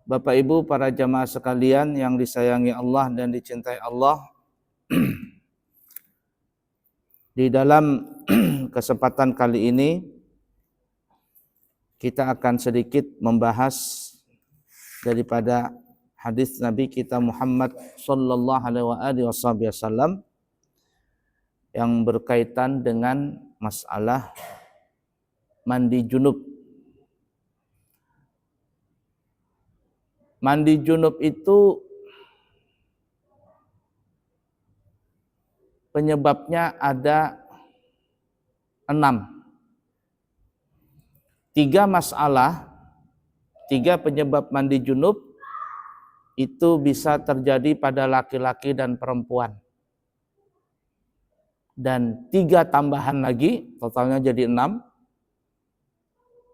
Bapak Ibu para jamaah sekalian yang disayangi Allah dan dicintai Allah, di dalam kesempatan kali ini kita akan sedikit membahas daripada hadis Nabi kita Muhammad sallallahu alaihi wasallam yang berkaitan dengan masalah mandi junub. Mandi junub itu penyebabnya ada 6. 3 masalah, 3 penyebab mandi junub itu bisa terjadi pada laki-laki dan perempuan. Dan 3 tambahan lagi, totalnya jadi 6,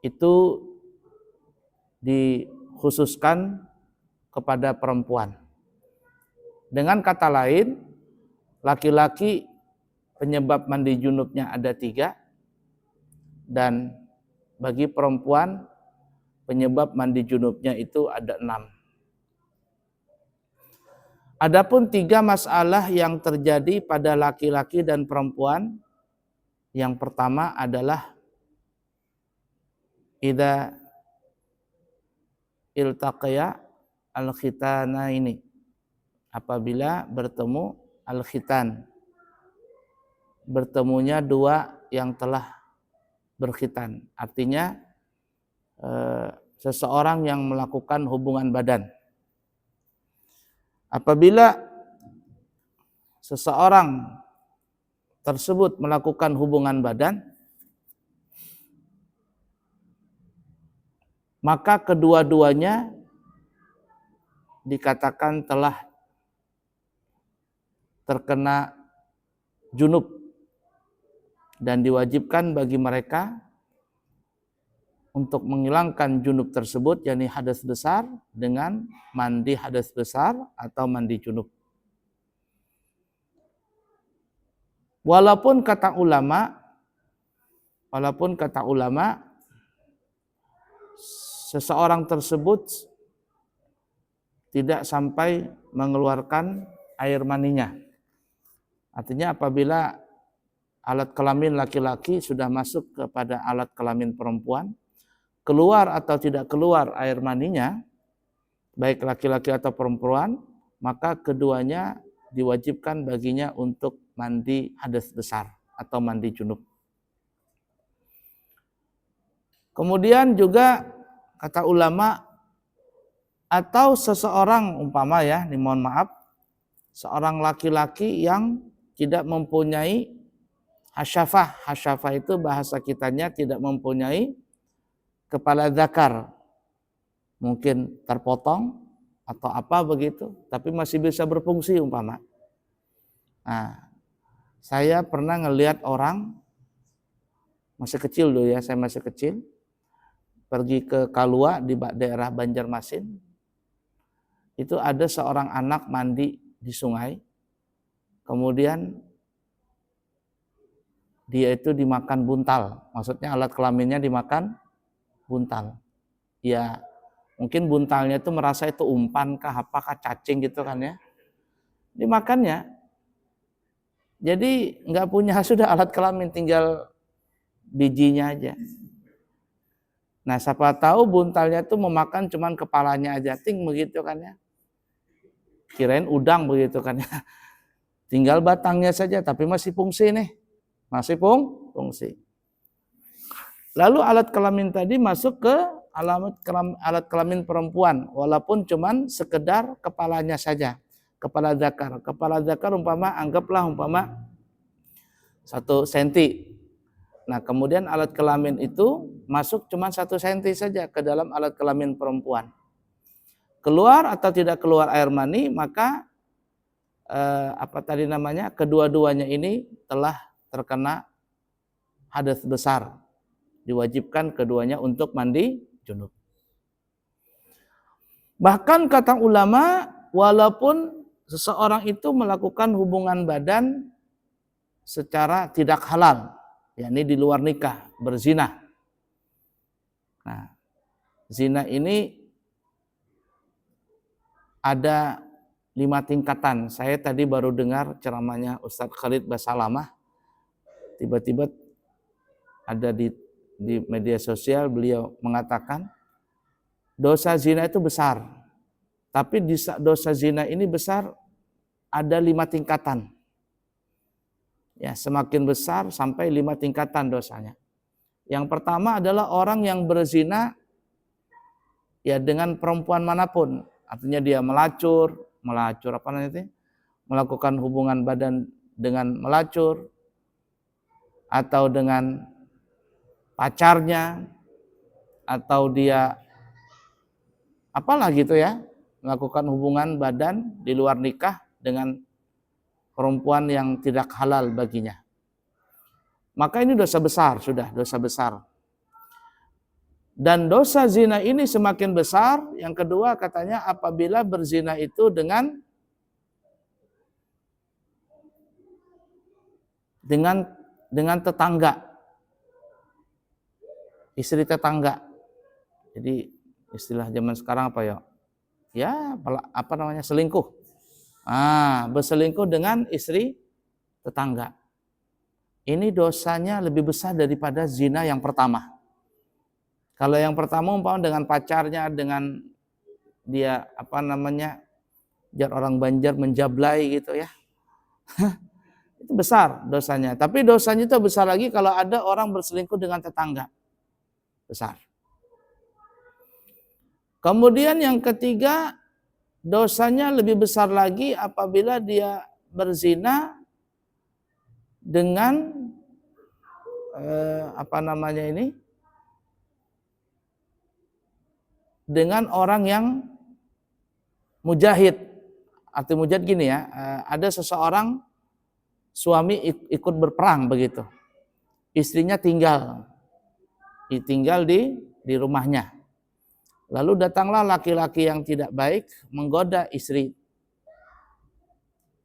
itu dikhususkan kepada perempuan. Dengan kata lain, laki-laki penyebab mandi junubnya ada 3, dan bagi perempuan penyebab mandi junubnya itu ada 6. Adapun 3 masalah yang terjadi pada laki-laki dan perempuan, yang pertama adalah idza iltaqaya al-khitana ini, apabila bertemu al-khitan, bertemunya 2 yang telah berkhitan, artinya seseorang yang melakukan hubungan badan. Apabila seseorang tersebut melakukan hubungan badan, maka kedua-duanya dikatakan telah terkena junub dan diwajibkan bagi mereka untuk menghilangkan junub tersebut, yakni hadas besar, dengan mandi hadas besar atau mandi junub. Walaupun kata ulama seseorang tersebut tidak sampai mengeluarkan air maninya. Artinya apabila alat kelamin laki-laki sudah masuk kepada alat kelamin perempuan, keluar atau tidak keluar air maninya, baik laki-laki atau perempuan, maka keduanya diwajibkan baginya untuk mandi hadas besar atau mandi junub. Kemudian juga kata ulama, atau seseorang umpama mohon maaf, seorang laki-laki yang tidak mempunyai hasyafah. Hasyafah itu bahasa kitanya tidak mempunyai kepala zakar. Mungkin terpotong atau apa begitu, tapi masih bisa berfungsi umpama. Nah, saya pernah ngelihat orang masih kecil dulu saya masih kecil, pergi ke Kalua di daerah Banjarmasin. Itu ada seorang anak mandi di sungai, kemudian dia itu dimakan buntal, maksudnya alat kelaminnya dimakan buntal. Ya, mungkin buntalnya itu merasa itu umpan kah, apakah cacing gitu kan ya, dimakannya. Jadi nggak punya sudah alat kelamin, tinggal bijinya aja. Nah, siapa tahu buntalnya itu memakan cuman kepalanya aja, ting begitu kan ya. Kirain udang begitu kan ya. Tinggal batangnya saja, tapi masih fungsi nih. Masih fungsi. Lalu alat kelamin tadi masuk ke alat kelamin perempuan, walaupun cuman sekedar kepalanya saja, kepala zakar. Kepala zakar anggaplah 1 senti. Nah, kemudian alat kelamin itu masuk cuma 1 senti saja ke dalam alat kelamin perempuan. Keluar atau tidak keluar air mani, maka kedua-duanya ini telah terkena hadas besar. Diwajibkan keduanya untuk mandi junub. Bahkan kata ulama, walaupun seseorang itu melakukan hubungan badan secara tidak halal, yakni di luar nikah, berzina. Nah, zina ini ada 5 tingkatan. Saya tadi baru dengar ceramahnya Ustadz Khalid Basalamah. Tiba-tiba ada di media sosial, beliau mengatakan dosa zina itu besar. Tapi dosa zina ini besar ada 5 tingkatan. Ya, semakin besar sampai 5 tingkatan dosanya. Yang pertama adalah orang yang berzina ya dengan perempuan manapun. Artinya dia melacur apa namanya itu? Melakukan hubungan badan dengan melacur atau dengan pacarnya, atau dia apalah gitu ya, melakukan hubungan badan di luar nikah dengan perempuan yang tidak halal baginya. Maka ini dosa besar, sudah dosa besar. Dan dosa zina ini semakin besar, yang kedua katanya apabila berzina itu dengan tetangga, istri tetangga. Jadi istilah zaman sekarang apa ya? Ya, apa namanya? Selingkuh. Berselingkuh dengan istri tetangga. Ini dosanya lebih besar daripada zina yang pertama. Kalau yang pertama umpama dengan pacarnya, dengan dia apa namanya, jar orang Banjar menjablai gitu ya. Itu besar dosanya. Tapi dosanya itu besar lagi kalau ada orang berselingkuh dengan tetangga. Besar. Kemudian yang ketiga, dosanya lebih besar lagi apabila dia berzina dengan dengan orang yang mujahid. Arti mujahid gini ya, ada seseorang suami ikut berperang begitu. Istrinya tinggal di rumahnya. Lalu datanglah laki-laki yang tidak baik menggoda istri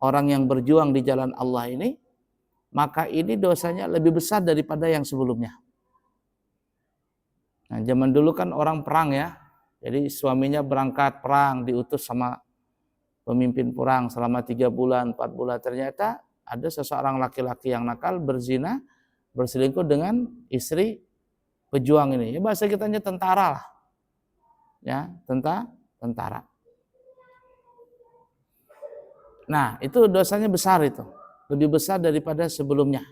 orang yang berjuang di jalan Allah ini, maka ini dosanya lebih besar daripada yang sebelumnya. Nah, zaman dulu kan orang perang ya. Jadi suaminya berangkat perang, diutus sama pemimpin perang selama 3 bulan, 4 bulan. Ternyata ada seseorang laki-laki yang nakal berzina, berselingkuh dengan istri pejuang ini. Ya bahasa kitanya tentara lah. Ya, tentara. Nah, itu dosanya besar itu. Lebih besar daripada sebelumnya.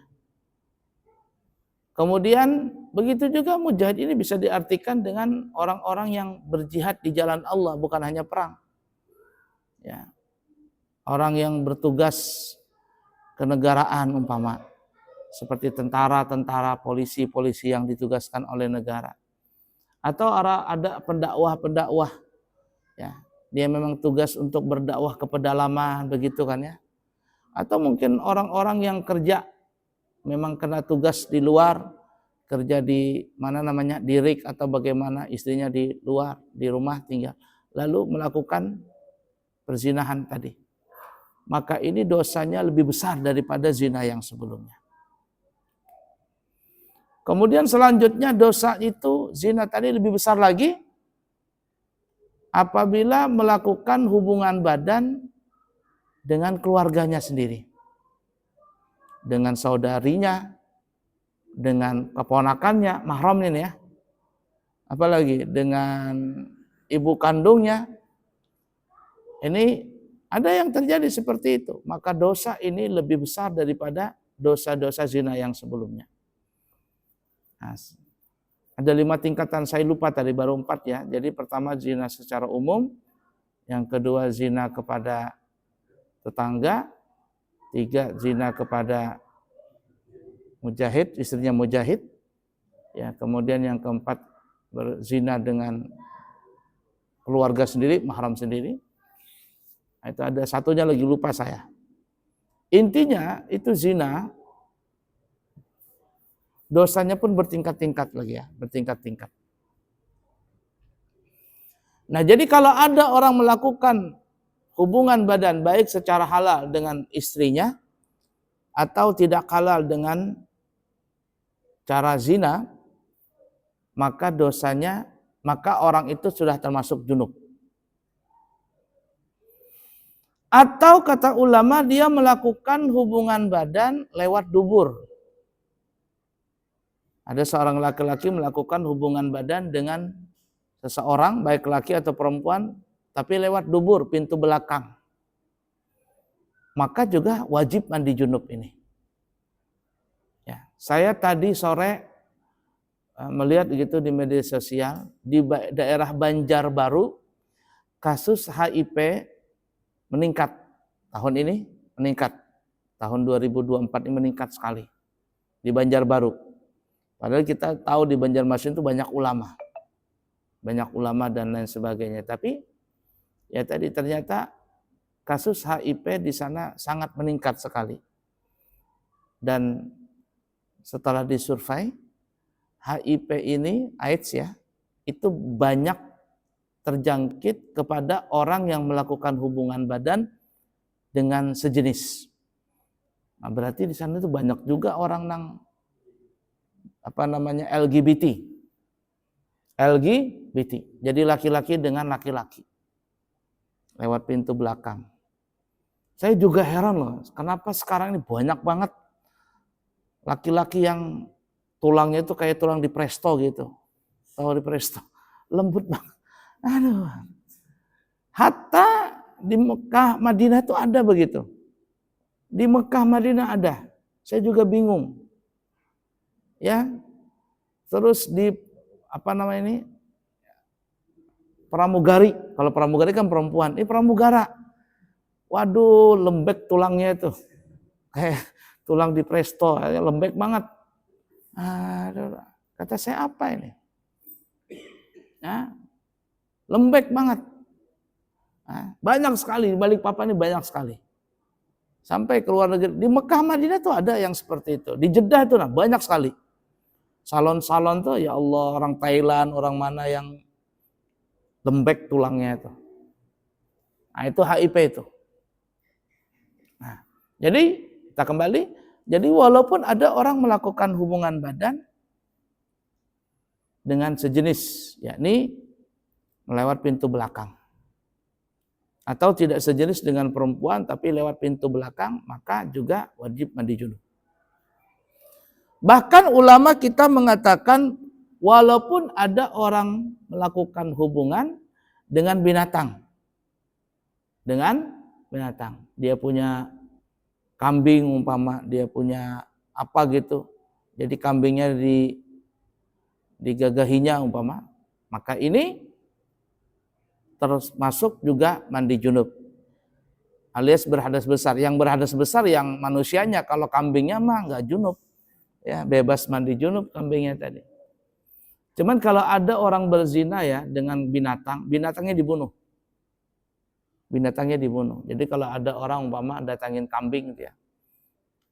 Kemudian begitu juga mujahid ini bisa diartikan dengan orang-orang yang berjihad di jalan Allah, bukan hanya perang. Ya. Orang yang bertugas kenegaraan umpama, seperti tentara, polisi yang ditugaskan oleh negara. Atau ada pendakwah, ya, dia memang tugas untuk berdakwah ke pedalaman, begitu kan ya. Atau mungkin orang-orang yang kerja memang kena tugas di luar, kerja di di rig atau bagaimana, istrinya di luar, di rumah tinggal, lalu melakukan perzinahan tadi. Maka ini dosanya lebih besar daripada zina yang sebelumnya. Kemudian selanjutnya dosa itu, zina tadi lebih besar lagi apabila melakukan hubungan badan dengan keluarganya sendiri. Dengan saudarinya, dengan keponakannya, mahram ini ya. Apalagi dengan ibu kandungnya. Ini ada yang terjadi seperti itu. Maka dosa ini lebih besar daripada dosa-dosa zina yang sebelumnya. Nah, ada 5 tingkatan, saya lupa tadi, baru 4 ya. Jadi pertama zina secara umum, yang kedua zina kepada tetangga, 3 zina kepada mujahid, istrinya mujahid, ya. Kemudian yang keempat berzina dengan keluarga sendiri, mahram sendiri. Nah, itu ada satunya lagi lupa saya. Intinya itu zina, dosanya pun bertingkat-tingkat lagi ya, bertingkat-tingkat. Nah, jadi kalau ada orang melakukan hubungan badan baik secara halal dengan istrinya atau tidak halal dengan cara zina, maka orang itu sudah termasuk junub. Atau kata ulama dia melakukan hubungan badan lewat dubur. Ada seorang laki-laki melakukan hubungan badan dengan seseorang, baik laki atau perempuan, tapi lewat dubur, pintu belakang. Maka juga wajib mandi junub ini. Ya, saya tadi sore melihat gitu di media sosial, di daerah Banjarbaru, kasus HIV meningkat. Tahun ini meningkat. Tahun 2024 ini meningkat sekali. Di Banjarbaru. Padahal kita tahu di Banjarmasin itu banyak ulama. Banyak ulama dan lain sebagainya. Tapi ya tadi ternyata kasus HIV di sana sangat meningkat sekali. Dan setelah disurvei, HIV ini, AIDS ya, itu banyak terjangkit kepada orang yang melakukan hubungan badan dengan sejenis. Nah, berarti di sana itu banyak juga orang yang LGBT. Jadi laki-laki dengan laki-laki. Lewat pintu belakang. Saya juga heran loh, kenapa sekarang ini banyak banget laki-laki yang tulangnya itu kayak tulang di presto gitu. Tahu di presto? Lembut banget. Aduh. Hatta di Mekah, Madinah itu ada begitu. Di Mekah, Madinah ada. Saya juga bingung. Ya. Terus di pramugari. Kalau pramugari kan perempuan. Ini pramugara. Waduh, lembek tulangnya itu. Kayak tulang di presto, lembek banget. Aduh, kata saya apa ini? Ya, lembek banget. Banyak sekali, di Balikpapan ini banyak sekali. Sampai ke luar negeri. Di Mekah, Madinah tuh ada yang seperti itu. Di Jeddah tuh banyak sekali. Salon-salon tuh ya Allah, orang Thailand, orang mana yang lembek tulangnya itu. Nah, itu HIV itu. Nah, jadi kita kembali. Jadi walaupun ada orang melakukan hubungan badan dengan sejenis, yakni melewat pintu belakang. Atau tidak sejenis dengan perempuan tapi lewat pintu belakang, maka juga wajib mandi junub. Bahkan ulama kita mengatakan walaupun ada orang melakukan hubungan dengan binatang. Dengan binatang. Dia punya kambing umpama, dia punya apa gitu. Jadi kambingnya digagahinya umpama. Maka ini terus masuk juga mandi junub. Alias berhadas besar. Yang berhadas besar yang manusianya, kalau kambingnya mah enggak junub. Ya, bebas mandi junub kambingnya tadi. Cuman kalau ada orang berzina ya dengan binatang, binatangnya dibunuh. Binatangnya dibunuh. Jadi kalau ada orang umpama datangin kambing dia,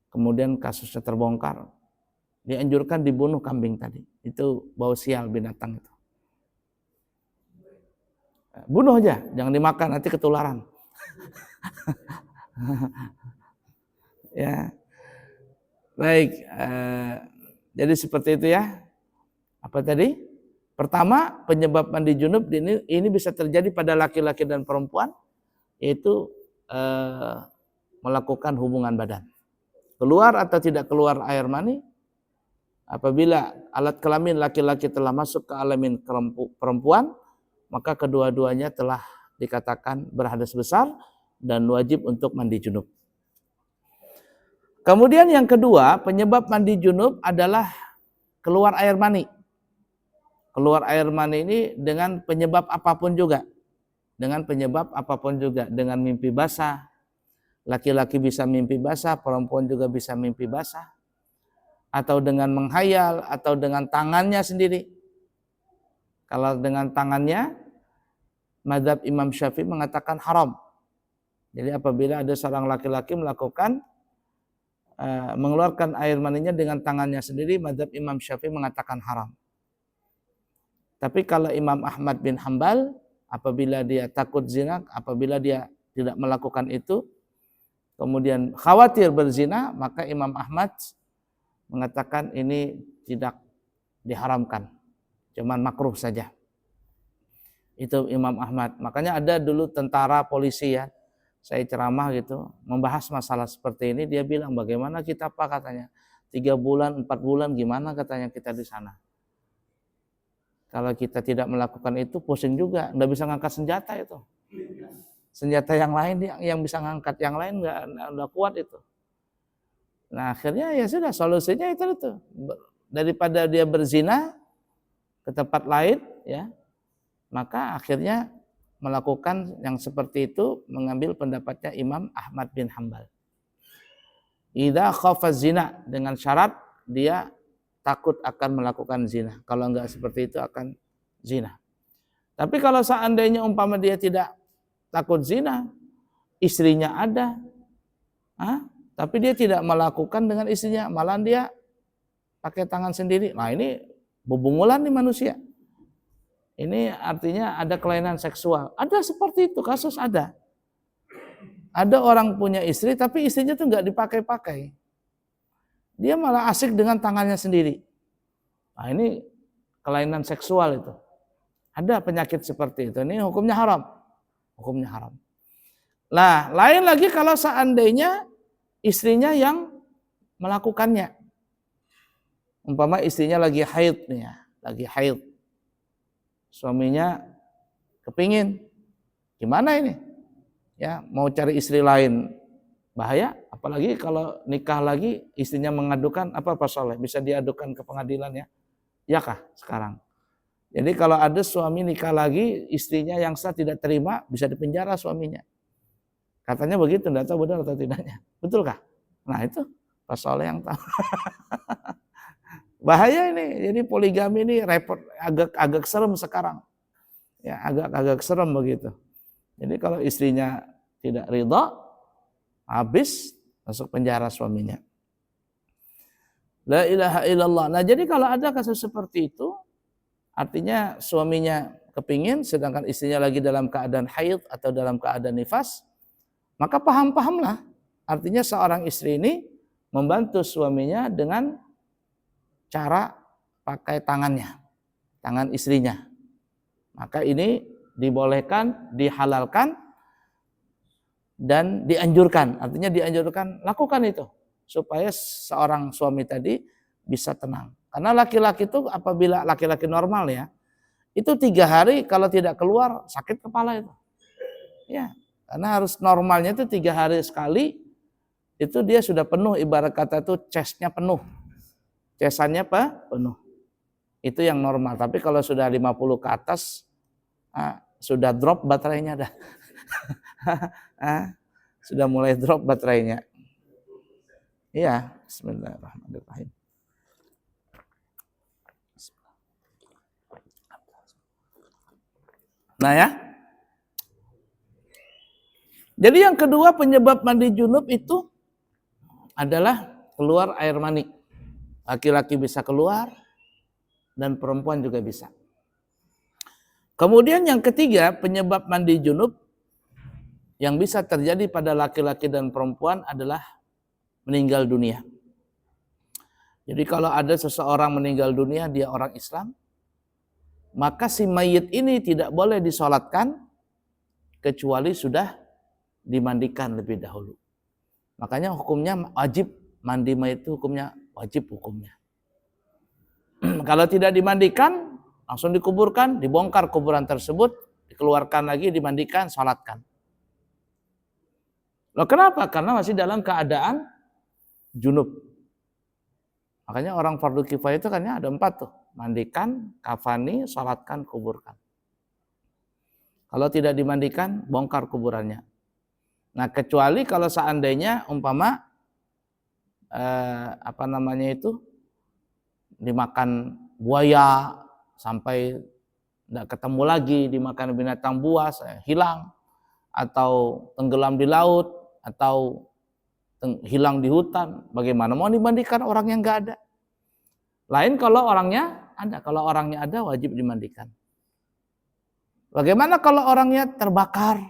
kemudian kasusnya terbongkar, dianjurkan dibunuh kambing tadi. Itu bau sial binatang itu. Bunuh aja, jangan dimakan, nanti ketularan. Ya. Baik, jadi seperti itu ya. Apa tadi? Pertama, penyebab mandi junub ini bisa terjadi pada laki-laki dan perempuan, yaitu melakukan hubungan badan. Keluar atau tidak keluar air mani, apabila alat kelamin laki-laki telah masuk ke kelamin perempuan, maka kedua-duanya telah dikatakan berhadas besar dan wajib untuk mandi junub. Kemudian yang kedua, penyebab mandi junub adalah keluar air mani. Keluar air mani ini dengan penyebab apapun juga. Dengan penyebab apapun juga. Dengan mimpi basah. Laki-laki bisa mimpi basah, perempuan juga bisa mimpi basah. Atau dengan menghayal, atau dengan tangannya sendiri. Kalau dengan tangannya, mazhab Imam Syafi'i mengatakan haram. Jadi apabila ada seorang laki-laki melakukan mengeluarkan air maninya dengan tangannya sendiri, mazhab Imam Syafi'i mengatakan haram. Tapi kalau Imam Ahmad bin Hambal, apabila dia takut zina, apabila dia tidak melakukan itu, kemudian khawatir berzina, maka Imam Ahmad mengatakan ini tidak diharamkan, cuman makruh saja. Itu Imam Ahmad. Makanya ada dulu tentara polisi ya, saya ceramah gitu, membahas masalah seperti ini, dia bilang bagaimana kita Pak katanya, 3 bulan, 4 bulan gimana katanya kita di sana. Kalau kita tidak melakukan itu pusing juga, nggak bisa ngangkat senjata itu. Senjata yang lain yang bisa ngangkat yang lain nggak kuat itu. Nah akhirnya ya sudah solusinya itu. Daripada dia berzina ke tempat lain ya, maka akhirnya melakukan yang seperti itu, mengambil pendapatnya Imam Ahmad bin Hanbal. Idza khafa zina, dengan syarat dia takut akan melakukan zina. Kalau enggak seperti itu akan zina. Tapi kalau seandainya umpama dia tidak takut zina, istrinya ada, tapi dia tidak melakukan dengan istrinya, malah dia pakai tangan sendiri. Nah ini bebungulan nih manusia. Ini artinya ada kelainan seksual. Ada seperti itu, kasus ada. Ada orang punya istri, tapi istrinya tuh nggak dipakai-pakai. Dia malah asik dengan tangannya sendiri. Nah ini kelainan seksual itu. Ada penyakit seperti itu. Ini hukumnya haram. Hukumnya haram. Nah, lain lagi kalau seandainya istrinya yang melakukannya. Umpama istrinya lagi haid nih ya, lagi haid. Suaminya kepingin, gimana ini? Ya, mau cari istri lain, bahaya. Apalagi kalau nikah lagi, istrinya mengadukan, apa Pak Soleh? Bisa diadukan ke pengadilan ya? Ya kah sekarang? Jadi kalau ada suami nikah lagi, istrinya yang sah tidak terima, bisa dipenjara suaminya. Katanya begitu, tidak tahu benar atau tidaknya. Betul kah? Nah itu Pak Soleh yang tahu. Bahaya ini, jadi poligami ini repot, agak serem sekarang. Ya, agak serem begitu. Jadi kalau istrinya tidak ridha, habis masuk penjara suaminya. La ilaha illallah. Nah, jadi kalau ada kasus seperti itu, artinya suaminya kepingin sedangkan istrinya lagi dalam keadaan haid atau dalam keadaan nifas, maka paham-pahamlah. Artinya seorang istri ini membantu suaminya dengan cara pakai tangannya, tangan istrinya. Maka ini dibolehkan, dihalalkan, dan dianjurkan. Artinya dianjurkan, lakukan itu. Supaya seorang suami tadi bisa tenang. Karena laki-laki itu apabila laki-laki normal ya, itu 3 hari kalau tidak keluar sakit kepala itu. Ya, karena harus normalnya itu 3 hari sekali, itu dia sudah penuh, ibarat kata itu chestnya penuh. Cesannya penuh. Itu yang normal. Tapi kalau sudah 50 ke atas, sudah drop baterainya dah. Sudah mulai drop baterainya. Iya, bismillahirrahmanirrahim. Nah ya. Jadi yang kedua penyebab mandi junub itu adalah keluar air mani. Laki-laki bisa keluar dan perempuan juga bisa. Kemudian yang ketiga penyebab mandi junub yang bisa terjadi pada laki-laki dan perempuan adalah meninggal dunia. Jadi kalau ada seseorang meninggal dunia, dia orang Islam, maka si mayit ini tidak boleh disolatkan kecuali sudah dimandikan lebih dahulu. Makanya hukumnya wajib, mandi mayit itu hukumnya wajib hukumnya. Kalau tidak dimandikan, langsung dikuburkan, dibongkar kuburan tersebut, dikeluarkan lagi, dimandikan, salatkan. Loh kenapa? Karena masih dalam keadaan junub. Makanya orang fardu kifayah itu kan ya ada 4 tuh. Mandikan, kafani, salatkan, kuburkan. Kalau tidak dimandikan, bongkar kuburannya. Nah kecuali kalau seandainya umpama dimakan buaya sampai tidak ketemu lagi, dimakan binatang buas, hilang, atau tenggelam di laut, atau hilang di hutan, bagaimana mau dimandikan orang yang nggak ada? Lain kalau orangnya ada, kalau orangnya ada wajib dimandikan. Bagaimana kalau orangnya terbakar?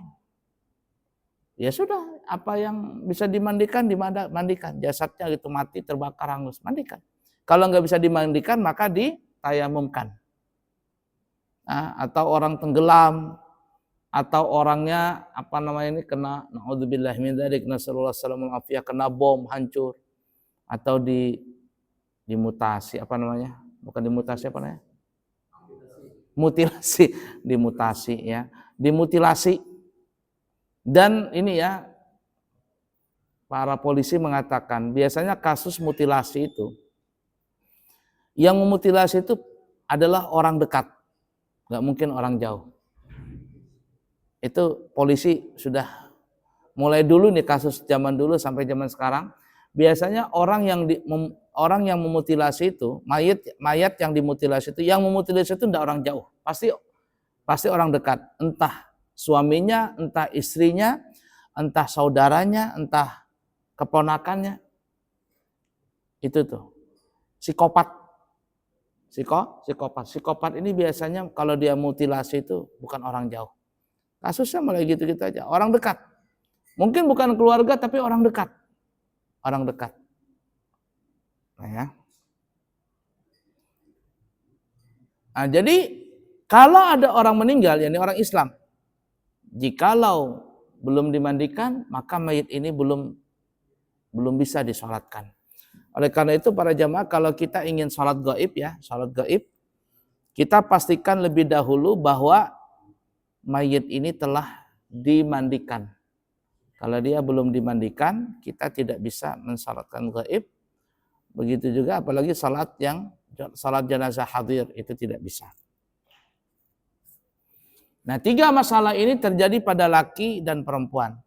Ya sudah, apa yang bisa dimandikan, dimandikan. Jasadnya gitu mati, terbakar, hangus, mandikan. Kalau nggak bisa dimandikan, maka ditayamumkan. Atau orang tenggelam, atau orangnya kena naudzubillah min dzalik, nasallallahu salamul afiyah, kena bom hancur, atau dimutasi bukan dimutasi mutilasi, dimutasi ya, dimutilasi. Dan ini ya, para polisi mengatakan biasanya kasus mutilasi itu yang memutilasi itu adalah orang dekat, nggak mungkin orang jauh. Itu polisi sudah mulai dulu nih, kasus zaman dulu sampai zaman sekarang, biasanya orang yang memutilasi itu, mayat yang dimutilasi itu, yang memutilasi itu tidak orang jauh, pasti orang dekat, entah suaminya, entah istrinya, entah saudaranya, entah keponakannya. Itu tuh psikopat. Psikopat ini biasanya kalau dia mutilasi itu bukan orang jauh. Kasusnya mulai gitu-gitu aja, orang dekat. Mungkin bukan keluarga tapi orang dekat. Orang dekat. Nah, ya. Nah, jadi kalau ada orang meninggal, yakni orang Islam, jikalau belum dimandikan, maka mayit ini belum bisa disolatkan. Oleh karena itu para jamaah, kalau kita ingin sholat gaib ya, sholat gaib, kita pastikan lebih dahulu bahwa mayit ini telah dimandikan. Kalau dia belum dimandikan, kita tidak bisa mensalatkan gaib. Begitu juga apalagi salat jenazah hadir, itu tidak bisa. Nah, 3 masalah ini terjadi pada laki dan perempuan.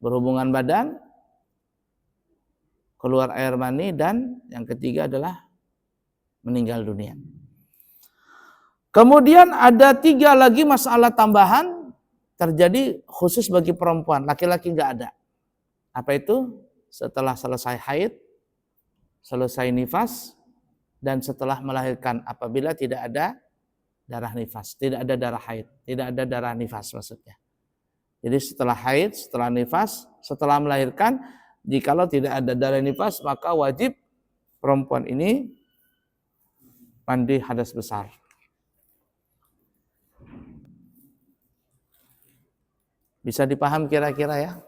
Berhubungan badan, keluar air mani, dan yang ketiga adalah meninggal dunia. Kemudian ada 3 lagi masalah tambahan terjadi khusus bagi perempuan, laki-laki nggak ada. Apa itu? Setelah selesai haid, selesai nifas, dan setelah melahirkan, apabila tidak ada darah nifas, tidak ada darah haid, tidak ada darah nifas maksudnya. Jadi setelah haid, setelah nifas, setelah melahirkan, jikalau tidak ada darah nifas, maka wajib perempuan ini mandi hadas besar. Bisa dipaham kira-kira ya?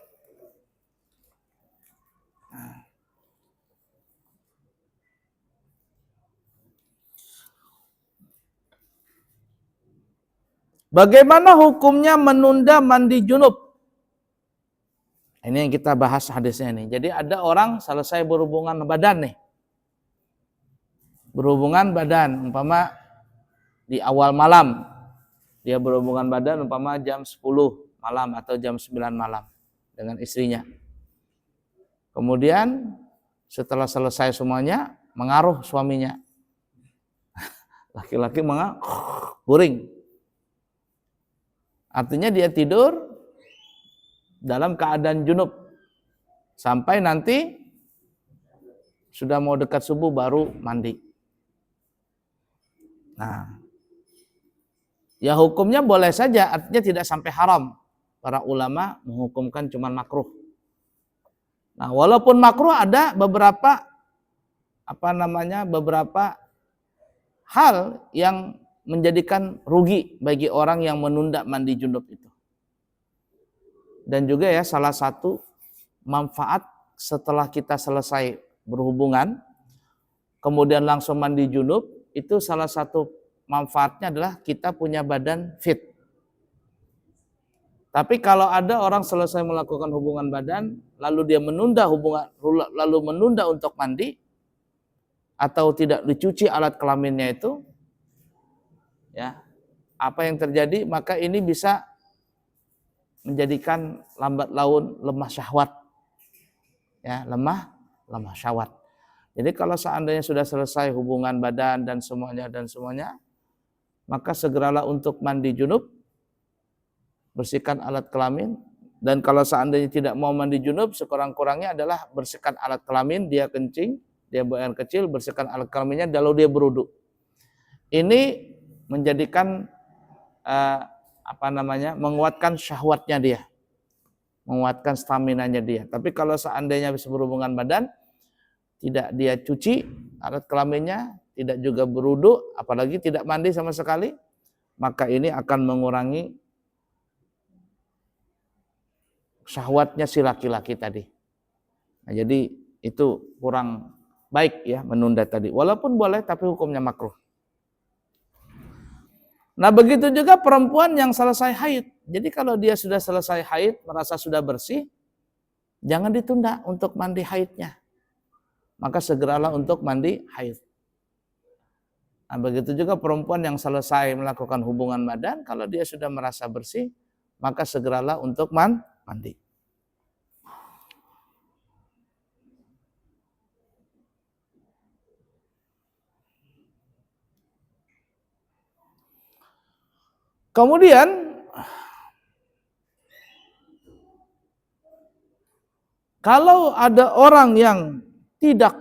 Bagaimana hukumnya menunda mandi junub? Ini yang kita bahas hadisnya nih. Jadi ada orang selesai berhubungan badan nih. Berhubungan badan, umpama di awal malam. Dia berhubungan badan umpama jam 10 malam atau jam 9 malam dengan istrinya. Kemudian setelah selesai semuanya, mengaruh suaminya. Laki-laki guring. Artinya dia tidur dalam keadaan junub sampai nanti sudah mau dekat subuh baru mandi. Nah, ya hukumnya boleh saja, artinya tidak sampai haram. Para ulama menghukumkan cuma makruh. Nah, walaupun makruh ada beberapa hal yang menjadikan rugi bagi orang yang menunda mandi junub itu. Dan juga ya, salah satu manfaat setelah kita selesai berhubungan, kemudian langsung mandi junub, itu salah satu manfaatnya adalah kita punya badan fit. Tapi kalau ada orang selesai melakukan hubungan badan, lalu dia menunda untuk mandi, atau tidak dicuci alat kelaminnya itu, ya, apa yang terjadi? Maka ini bisa menjadikan lambat laun lemah syahwat. Ya, lemah syahwat. Jadi kalau seandainya sudah selesai hubungan badan dan semuanya, maka segeralah untuk mandi junub, bersihkan alat kelamin, dan kalau seandainya tidak mau mandi junub, sekurang-kurangnya adalah bersihkan alat kelamin, dia kencing, dia buang air kecil, bersihkan alat kelaminnya, lalu dia berwudu. Ini menjadikan menguatkan syahwatnya dia, menguatkan staminanya dia. Tapi kalau seandainya bisa berhubungan badan, tidak dia cuci alat kelaminnya, tidak juga berwudu, apalagi tidak mandi sama sekali, maka ini akan mengurangi syahwatnya si laki-laki tadi. Nah, jadi itu kurang baik ya menunda tadi. Walaupun boleh tapi hukumnya makruh. Nah, begitu juga perempuan yang selesai haid. Jadi kalau dia sudah selesai haid, merasa sudah bersih, jangan ditunda untuk mandi haidnya. Maka segeralah untuk mandi haid. Nah, begitu juga perempuan yang selesai melakukan hubungan badan, kalau dia sudah merasa bersih, maka segeralah untuk mandi. Kemudian, kalau ada orang yang tidak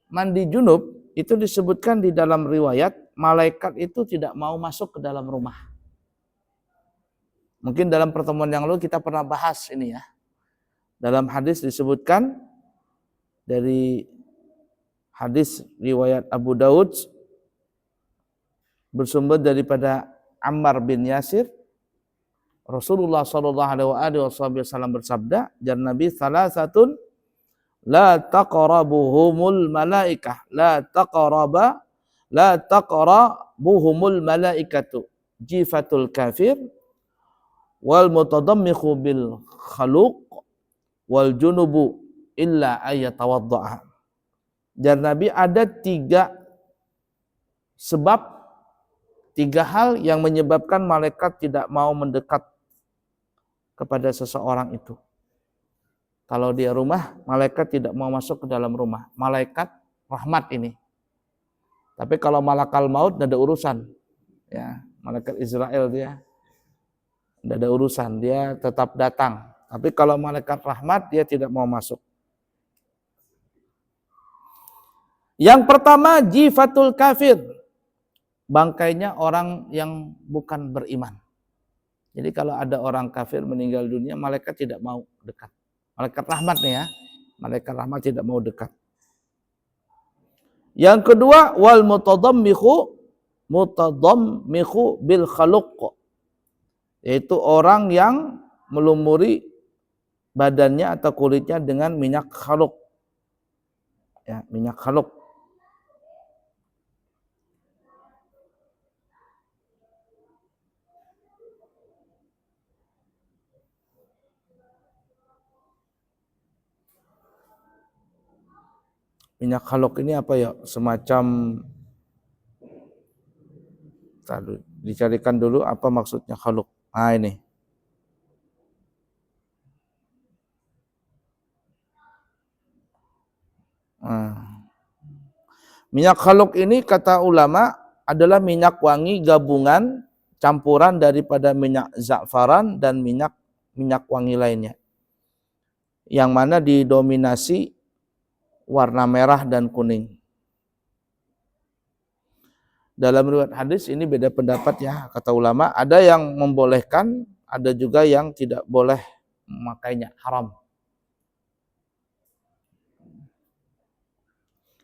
mandi junub, itu disebutkan di dalam riwayat, malaikat itu tidak mau masuk ke dalam rumah. Mungkin dalam pertemuan yang lalu kita pernah bahas ini ya. Dalam hadis disebutkan, dari hadis riwayat Abu Daud, bersumber daripada Ammar bin Yasir, Rasulullah SAW bersabda, dan Nabi salasatun la taqrabuhumul malaikah, la taqrabuhumul malaikatu, jifatul kafir, wal mutadammikhu bil khaluq, wal junubu illa ayyatawadda'a. Dan Nabi ada 3 sebab, 3 hal yang menyebabkan malaikat tidak mau mendekat kepada seseorang itu. Kalau dia rumah, malaikat tidak mau masuk ke dalam rumah. Malaikat rahmat ini. Tapi kalau malakal maut tidak ada urusan. Ya, malaikat Israel dia tidak ada urusan, dia tetap datang. Tapi kalau malaikat rahmat dia tidak mau masuk. Yang pertama, jifatul kafir. Bangkainya orang yang bukan beriman. Jadi kalau ada orang kafir meninggal dunia, malaikat tidak mau dekat. Malaikat rahmat nih ya. Malaikat rahmat tidak mau dekat. Yang kedua, wal mutadammikhu bil khaluq. Yaitu orang yang melumuri badannya atau kulitnya dengan minyak khaluq. Ya, minyak khaluq. Minyak khaluk ini apa ya? Semacam, dicarikan dulu apa maksudnya khaluk. Nah ini. Minyak khaluk ini kata ulama adalah minyak wangi gabungan campuran daripada minyak za'faran dan minyak wangi lainnya. Yang mana didominasi warna merah dan kuning. Dalam riwayat hadis ini beda pendapat ya, kata ulama. Ada yang membolehkan, ada juga yang tidak boleh memakainya, haram.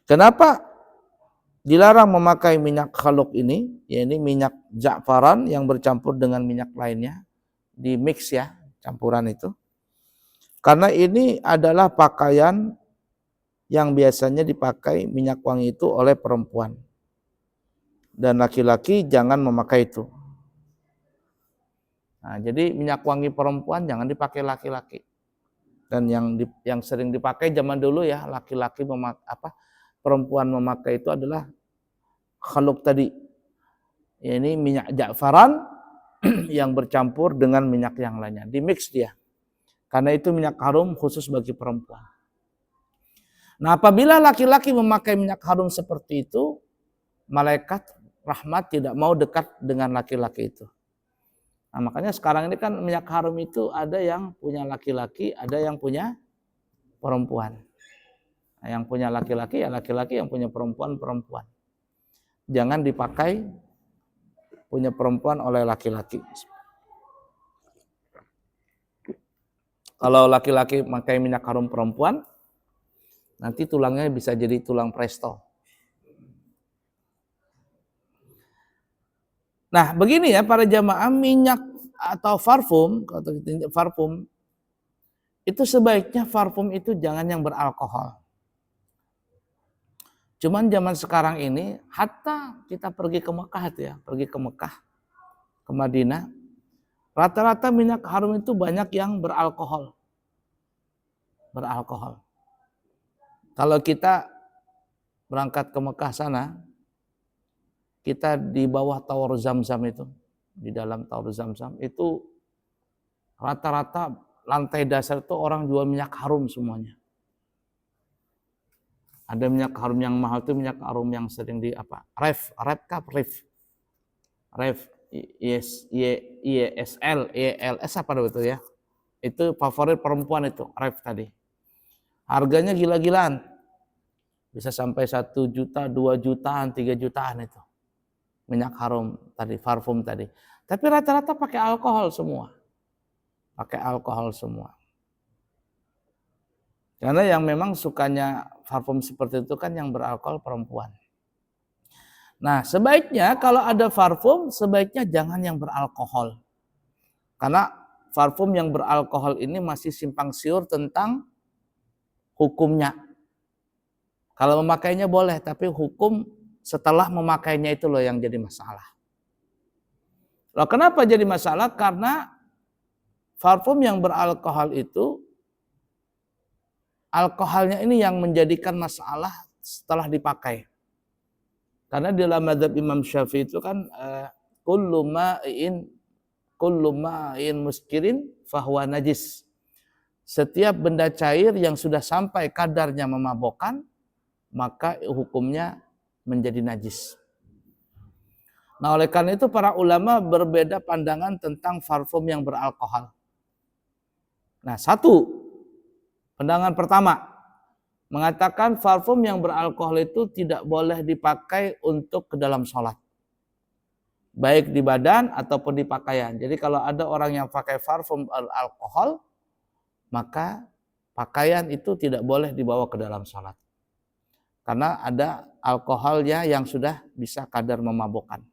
Kenapa dilarang memakai minyak khaluk ini? Ya, ini minyak za'faran yang bercampur dengan minyak lainnya, di mix ya, campuran itu. Karena ini adalah pakaian yang biasanya dipakai minyak wangi itu oleh perempuan. Dan laki-laki jangan memakai itu. Nah, jadi minyak wangi perempuan jangan dipakai laki-laki. Dan yang sering dipakai zaman dulu ya, laki-laki perempuan memakai itu adalah khaluk tadi. Ya, ini minyak za'faran yang bercampur dengan minyak yang lainnya, di mix dia. Karena itu minyak harum khusus bagi perempuan. Nah, apabila laki-laki memakai minyak harum seperti itu, malaikat rahmat tidak mau dekat dengan laki-laki itu. Nah, makanya sekarang ini kan minyak harum itu ada yang punya laki-laki, ada yang punya perempuan. Nah, yang punya laki-laki ya laki-laki, yang punya perempuan. Jangan dipakai punya perempuan oleh laki-laki. Kalau laki-laki memakai minyak harum perempuan, nanti tulangnya bisa jadi tulang presto. Nah, begini ya para jamaah, minyak atau parfum itu sebaiknya parfum itu jangan yang beralkohol. Cuman zaman sekarang ini, hatta kita pergi ke Mekah ya, pergi ke Mekah, ke Madinah, rata-rata minyak harum itu banyak yang beralkohol. Beralkohol. Kalau kita berangkat ke Mekah sana, kita di bawah Tower Zam-Zam itu, di dalam Tower Zam-Zam itu rata-rata lantai dasar itu orang jual minyak harum semuanya. Ada minyak harum yang mahal itu minyak harum yang sering di apa? Ref ISL, ELS apa itu ya? Itu favorit perempuan itu, Ref tadi. Harganya gila-gilaan. Bisa sampai 1 juta, 2 jutaan, 3 jutaan itu. Minyak harum tadi, parfum tadi. Tapi rata-rata pakai alkohol semua. Pakai alkohol semua. Karena yang memang sukanya parfum seperti itu kan yang beralkohol perempuan. Nah, sebaiknya kalau ada parfum, sebaiknya jangan yang beralkohol. Karena parfum yang beralkohol ini masih simpang siur tentang hukumnya. Kalau memakainya boleh, tapi hukum setelah memakainya itu loh yang jadi masalah. Loh, kenapa jadi masalah? Karena parfum yang beralkohol itu, alkoholnya ini yang menjadikan masalah setelah dipakai. Karena di dalam mazhab Imam Syafi'i itu kan kullu ma'in muskirin fahuwa najis. Setiap benda cair yang sudah sampai kadarnya memabokkan, maka hukumnya menjadi najis. Nah, oleh karena itu para ulama berbeda pandangan tentang parfum yang beralkohol. Nah, satu pandangan pertama mengatakan parfum yang beralkohol itu tidak boleh dipakai untuk ke dalam sholat. Baik di badan ataupun di pakaian. Jadi kalau ada orang yang pakai parfum beralkohol, maka pakaian itu tidak boleh dibawa ke dalam sholat. Karena ada alkoholnya yang sudah bisa kadar memabukkan.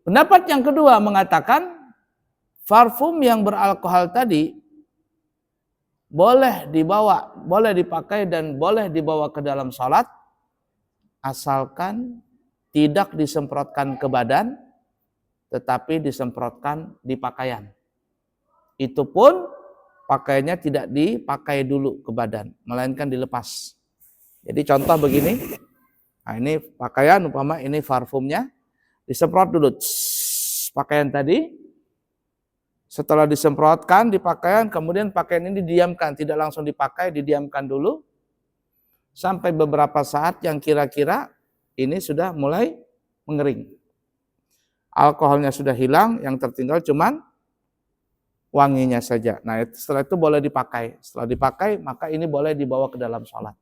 Pendapat yang kedua mengatakan parfum yang beralkohol tadi boleh dibawa, boleh dipakai dan boleh dibawa ke dalam sholat asalkan tidak disemprotkan ke badan tetapi disemprotkan di pakaian. Itu pun pakaiannya tidak dipakai dulu ke badan, melainkan dilepas. Jadi contoh begini, nah ini pakaian umpama ini parfumnya, disemprot dulu pakaian tadi. Setelah disemprotkan di pakaian, kemudian pakaian ini didiamkan, tidak langsung dipakai, didiamkan dulu sampai beberapa saat yang kira-kira ini sudah mulai mengering. Alkoholnya sudah hilang, yang tertinggal cuman wanginya saja. Nah, setelah itu boleh dipakai. Setelah dipakai, maka ini boleh dibawa ke dalam sholat.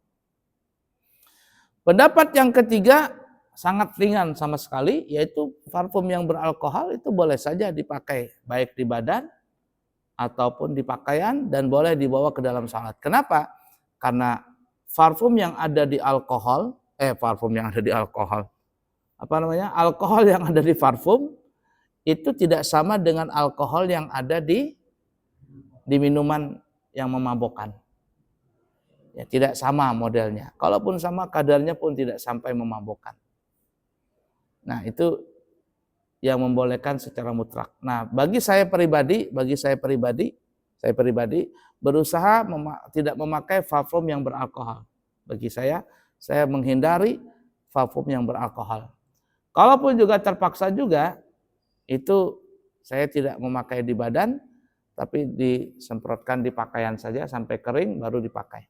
Pendapat yang ketiga sangat ringan sama sekali, yaitu parfum yang beralkohol itu boleh saja dipakai baik di badan ataupun di pakaian dan boleh dibawa ke dalam sholat. Kenapa? Karena parfum yang ada di alkohol, alkohol yang ada di parfum itu tidak sama dengan alkohol yang ada di minuman yang memabukkan. Ya, tidak sama modelnya. Kalaupun sama, kadarnya pun tidak sampai memabukkan. Nah, itu yang membolehkan secara mutlak. Nah, bagi saya pribadi berusaha tidak memakai parfum yang beralkohol. Bagi saya menghindari parfum yang beralkohol. Kalaupun juga terpaksa juga, itu saya tidak memakai di badan, tapi disemprotkan di pakaian saja sampai kering baru dipakai.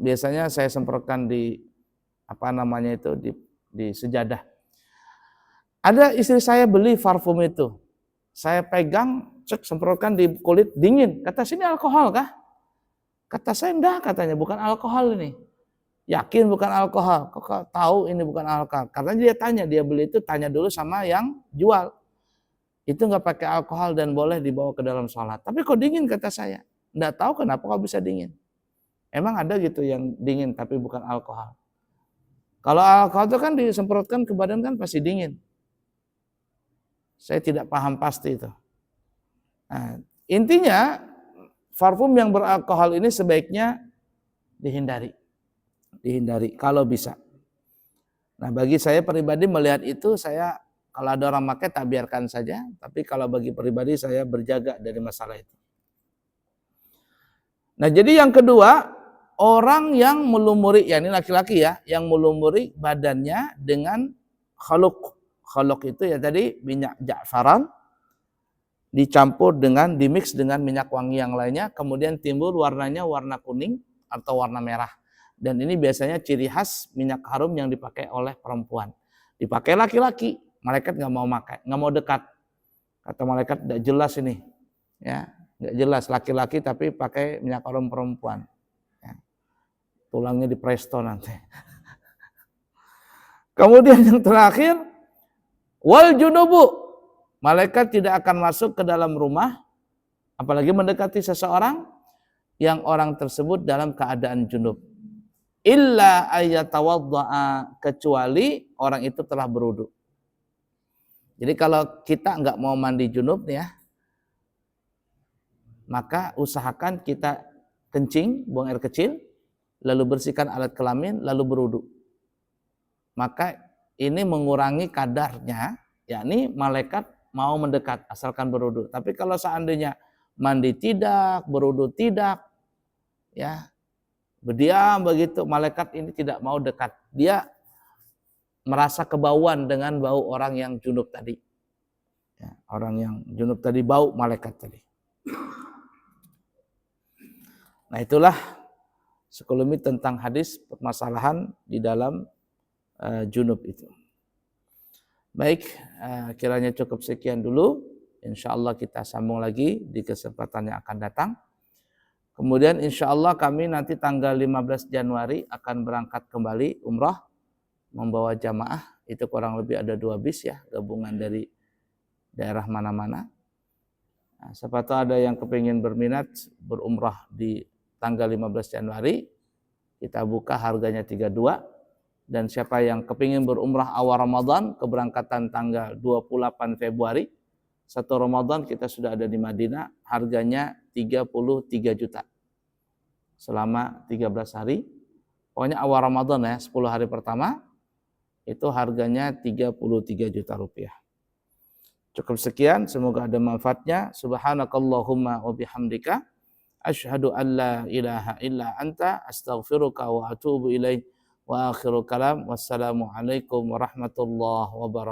Biasanya saya semprotkan di di sejadah. Ada istri saya beli parfum itu. Saya pegang, semprotkan di kulit dingin. Kata, sini alkohol kah? Kata saya, enggak, katanya bukan alkohol ini. Yakin bukan alkohol? Kok tahu ini bukan alkohol? Karena dia tanya, dia beli itu tanya dulu sama yang jual. Itu enggak pakai alkohol dan boleh dibawa ke dalam sholat. Tapi kok dingin, kata saya. Enggak tahu kenapa kok bisa dingin. Emang ada gitu yang dingin tapi bukan alkohol. Kalau alkohol itu kan disemprotkan ke badan kan pasti dingin. Saya tidak paham pasti itu. Nah, intinya parfum yang beralkohol ini sebaiknya dihindari kalau bisa. Nah, bagi saya pribadi melihat itu, saya kalau ada orang pakai tak biarkan saja, tapi kalau bagi pribadi saya berjaga dari masalah itu. Nah, jadi yang kedua, orang yang melumuri, ya ini laki-laki ya, yang melumuri badannya dengan khaluk. Khaluk itu ya tadi minyak ja'faran dicampur dengan, dimix dengan minyak wangi yang lainnya, kemudian timbul warnanya warna kuning atau warna merah. Dan ini biasanya ciri khas minyak harum yang dipakai oleh perempuan. Dipakai laki-laki, malaikat nggak mau pakai, nggak mau dekat. Kata malaikat tidak jelas ini, ya nggak jelas laki-laki tapi pakai minyak harum perempuan. Ya. Tulangnya di presto nanti. Kemudian yang terakhir, wal junubu, malaikat tidak akan masuk ke dalam rumah, apalagi mendekati seseorang yang orang tersebut dalam keadaan junub. Illa ayyatawadda'a, kecuali orang itu telah berwudu. Jadi kalau kita nggak mau mandi junub nih ya, maka usahakan kita kencing, buang air kecil, lalu bersihkan alat kelamin, lalu berwudu. Maka ini mengurangi kadarnya, yakni malaikat mau mendekat asalkan berwudu. Tapi kalau seandainya mandi tidak, berwudu tidak, ya berdiam begitu, malaikat ini tidak mau dekat. Dia merasa kebauan dengan bau orang yang junub tadi. Ya, orang yang junub tadi bau malaikat tadi. Nah, itulah sekelumit tentang hadis permasalahan di dalam junub itu. Baik, kiranya cukup sekian dulu. Insya Allah kita sambung lagi di kesempatan yang akan datang. Kemudian insya Allah kami nanti tanggal 15 Januari akan berangkat kembali umrah, membawa jamaah. Itu kurang lebih ada 2 bis ya, gabungan dari daerah mana-mana. Nah, siapa tahu ada yang kepingin berminat berumrah di tanggal 15 Januari, kita buka harganya 32. Dan siapa yang kepingin berumrah awal Ramadan, keberangkatan tanggal 28 Februari, 1 Ramadan kita sudah ada di Madinah, harganya 33 juta. Selama 13 hari, pokoknya awal Ramadan ya, 10 hari pertama, itu harganya 33 juta rupiah. Cukup sekian, semoga ada manfaatnya. Subhanakallahumma wa bihamdika, asyhadu an la ilaha illa anta, astaghfiruka wa atubu ilaih. Wa akhiru kalam, wassalamualaikum warahmatullahi wabarakatuh.